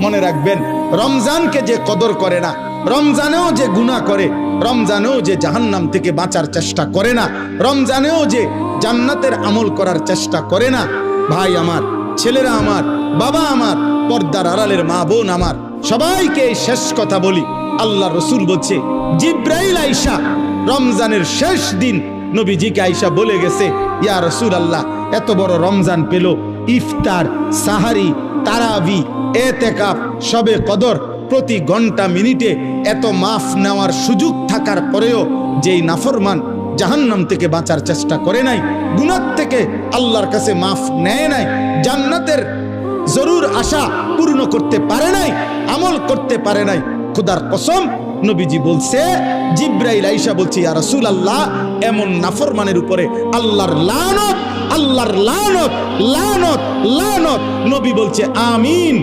মনে রাখবেন, রমজানকে যে কদর করে না, রমজানেও যে গুনাহ করে, রমজানেও যে জাহান্নাম থেকে বাঁচার চেষ্টা করে না, রমজানেও যে জান্নাতের আমল করার চেষ্টা করে না, ভাই আমার, ছেলেরা আমার, বাবা আমার, পর্দার আড়ালের মা বোন আমার, সবাইকে এই শেষ কথা বলি। আল্লাহ রসুল বলছে, জিব্রাইল আইসা রমজানের শেষ দিন নবীজিকে আইসা বলে গেছে, ইয়া রাসূলুল্লাহ, এত বড় রমজান পেল, ইফতার, সাহারি, তারাবি, এতেকাফ, শবে কদর, প্রতি ঘন্টা মিনিটে এত মাফ নেওয়ার সুযোগ থাকার পরেও যেই নাফরমান জাহান্নাম থেকে বাঁচার চেষ্টা করে নাই, গুনাহ থেকে আল্লাহর কাছে মাফ নেয় নাই, জান্নাতের জরুর আশা পূর্ণ করতে পারে নাই, আমল করতে পারে নাই, খোদার কসম নবীজি বলছে, জিব্রাইল আইসা বলছে, ইয়া রাসূলুল্লাহ, এমন নাফরমানের উপরে আল্লাহর লানত, আল্লাহর লানত, লানত, লানত। নবী বলছে আমিন।